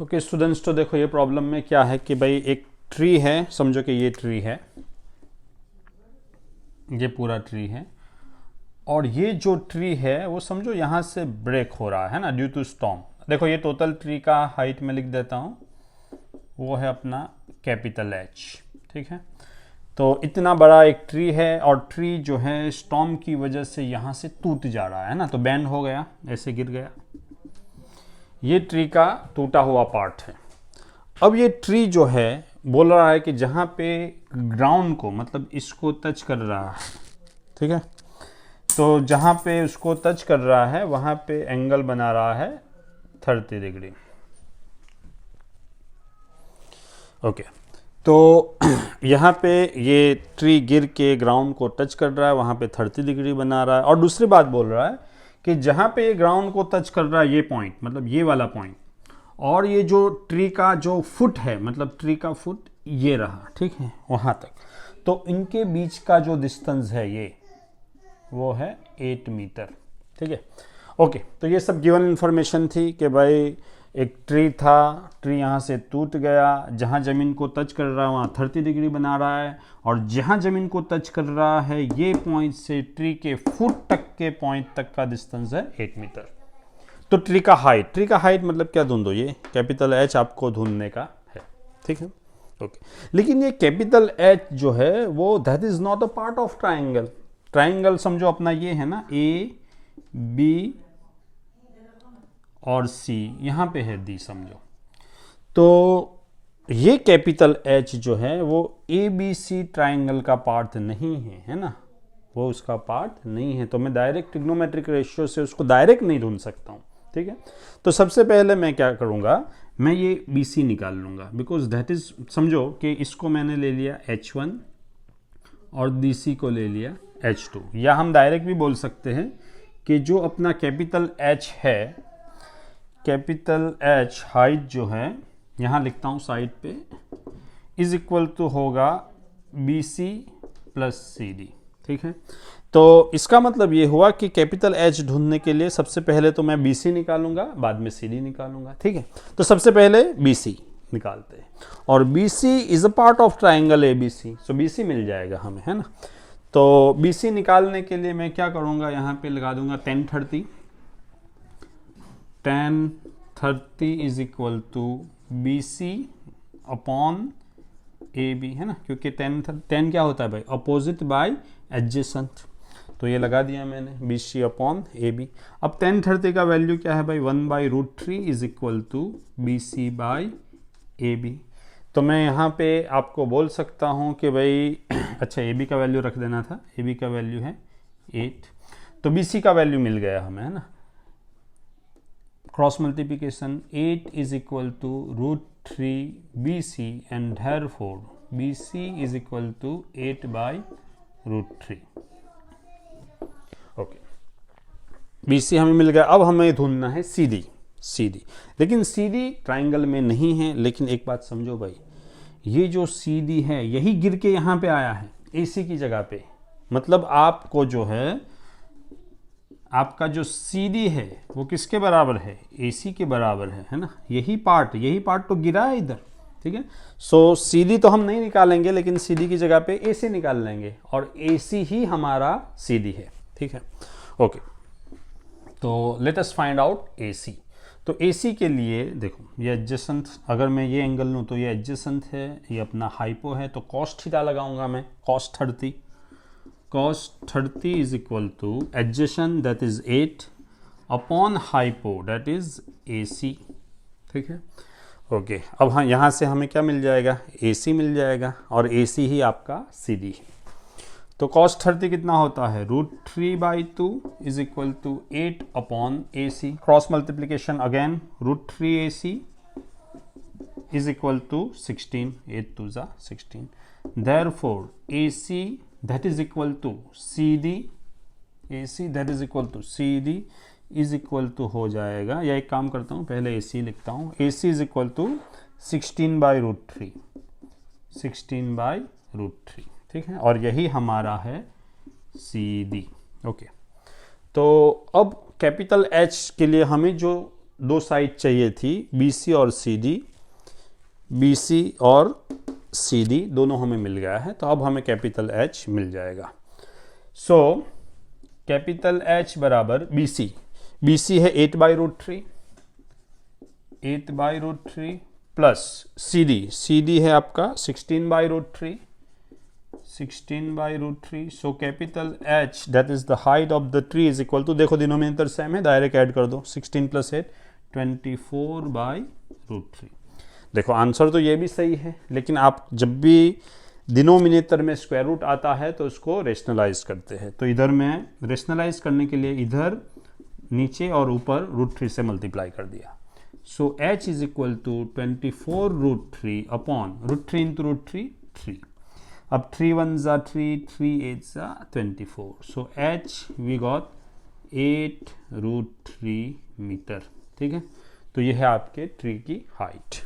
Okay students, तो देखो ये प्रॉब्लम में क्या है कि भाई एक ट्री है, समझो कि ये ट्री है, ये पूरा ट्री है, और ये जो ट्री है वो समझो यहाँ से ब्रेक हो रहा है ना, ड्यू टू स्टॉर्म। देखो ये टोटल ट्री का हाइट में लिख देता हूँ, वो है अपना कैपिटल एच। ठीक है, तो इतना बड़ा एक ट्री है और ट्री जो है स्टॉर्म की वजह से यहाँ से टूट जा रहा है ना, तो बैंड हो गया, ऐसे गिर गया। ये ट्री का टूटा हुआ पार्ट है। अब ये ट्री जो है बोल रहा है कि जहाँ पे ग्राउंड को, मतलब इसको टच कर रहा है, ठीक है, तो जहाँ पे उसको टच कर रहा है वहाँ पे एंगल बना रहा है 30 डिग्री। ओके, तो यहाँ पे ये ट्री गिर के ग्राउंड को टच कर रहा है, वहाँ पे 30 डिग्री बना रहा है। और दूसरी बात बोल रहा है कि जहाँ पे ये ग्राउंड को टच कर रहा है, ये पॉइंट, मतलब ये वाला पॉइंट, और ये जो ट्री का जो फुट है, मतलब ट्री का फुट ये रहा, ठीक है, वहाँ तक, तो इनके बीच का जो डिस्टेंस है ये वो है 8 मीटर। ठीक है, ओके, तो ये सब गिवन इन्फॉर्मेशन थी कि भाई एक ट्री था, ट्री यहाँ से टूट गया, जहाँ ज़मीन को टच कर रहा है वहाँ 30 डिग्री बना रहा है, और जहाँ ज़मीन को टच कर रहा है ये पॉइंट से ट्री के फुट तक के पॉइंट तक का डिस्टेंस है 8 मीटर। तो ट्री का हाइट मतलब क्या ढूंढो, ये कैपिटल एच आपको ढूंढने का है। ठीक है, ओके, लेकिन ये कैपिटल एच जो है वो that is not a part of triangle. Triangle समझो अपना ये है ना, ए बी और सी, यहाँ पे है डी समझो, तो ये कैपिटल एच जो है वो ए बी सी ट्राइंगल का पार्ट नहीं है ना, वो उसका पार्ट नहीं है। तो मैं डायरेक्ट ट्रिग्नोमेट्रिक रेशियो से उसको डायरेक्ट नहीं ढूंढ सकता हूँ। ठीक है, तो सबसे पहले मैं क्या करूँगा, मैं ये बी सी निकाल लूँगा, बिकॉज दैट इज, समझो कि इसको मैंने ले लिया H1 और डी सी को ले लिया H2, या हम डायरेक्ट भी बोल सकते हैं कि जो अपना कैपिटल एच है, कैपिटल एच हाइट जो है, यहाँ लिखता हूँ साइड पे, इज इक्वल टू होगा B C plus C D. ठीक है, तो इसका मतलब ये हुआ कि कैपिटल एच ढूंढने के लिए सबसे पहले तो मैं बी सी निकालूंगा, बाद में सी डी निकालूंगा। ठीक है, तो सबसे पहले बी सी निकालते हैं, और b C is a part of triangle a b c, so b c मिल जाएगा हमें, है ना। तो बी सी निकालने के लिए मैं क्या करूँगा, यहाँ पे लगा दूंगा tan 30 is equal to B C upon A B, है ना, क्योंकि tan क्या होता है भाई, अपोजिट बाय एडजेसेंट, तो ये लगा दिया मैंने B C upon A B. अब tan 30 का वैल्यू क्या है भाई, 1/√3 is equal to B C by A B. तो मैं यहाँ पे आपको बोल सकता हूँ कि भाई अच्छा ए बी का वैल्यू रख देना था, ए बी का वैल्यू है 8, तो बी सी का वैल्यू मिल गया हमें, है ना। Cross multiplication 8 is equal to √3 B C, and therefore B C is equal to 8/√3। Okay, B C हमें मिल गया। अब हमें ढूंढना है सी डी। लेकिन सी डी ट्राइंगल में नहीं है। लेकिन एक बात समझो भाई, ये जो सी डी है यही गिर के यहाँ पे आया है ए सी की जगह पे, मतलब आपको जो है, आपका जो सी डी है वो किसके बराबर है, ए सी के बराबर है ना। यही पार्ट तो गिरा है इधर। ठीक है, सो सी डी तो हम नहीं निकालेंगे, लेकिन सी डी की जगह पे ए सी निकाल लेंगे, और ए सी ही हमारा सी डी है। ठीक है, ओके, तो लेट अस फाइंड आउट ए सी। तो ए सी के लिए देखो, ये एडजेसेंट, अगर मैं ये एंगल लूँ तो ये एडजेसेंट है, ये अपना हाइपो है, तो cos थीटा लगाऊंगा मैं, cos 30 is equal to adjacent that is 8 upon hypo that is a c. ठीक है, ओके, अब हाँ, यहाँ से हमें क्या मिल जाएगा, ए सी मिल जाएगा, और ए सी ही आपका सी डी है। तो cos 30 कितना होता है, √3/2 is equal to 8 upon A C. Cross multiplication again, √3 A C is equal to 16, 8 2 16, therefore A C that is equal to C D, A C that is equal to C D is equal to हो जाएगा, या एक काम करता हूँ, पहले ए सी लिखता हूँ, ए सी इज इक्वल टू 16/√3। ठीक है, और यही हमारा है सी डी। ओके, तो अब कैपिटल एच के लिए हमें जो दो साइड चाहिए थी BC और CD, BC और CD दोनों हमें मिल गया है, तो अब हमें कैपिटल H मिल जाएगा। सो कैपिटल H बराबर BC है 8/√3, 8/√3 प्लस CD है आपका 16/√3, 16/√3। So capital H that is the height of the tree is equal to, देखो डिनोमिनेटर सेम है, डायरेक्ट ऐड कर दो, 16 + 8 24/√3। देखो आंसर तो ये भी सही है, लेकिन आप जब भी डिनोमिनेटर में स्क्वायर रूट आता है तो उसको रेशनलाइज करते हैं। तो इधर मैं रेशनलाइज करने के लिए इधर नीचे और ऊपर √3 से मल्टीप्लाई कर दिया। So H is equal to 24√3 upon √3 into √3 3। अब 3 1 ज़ा 3, 3 8 ज़ा 24। सो H वी गॉट 8√3 मीटर। ठीक है, तो ये है आपके ट्री की हाइट।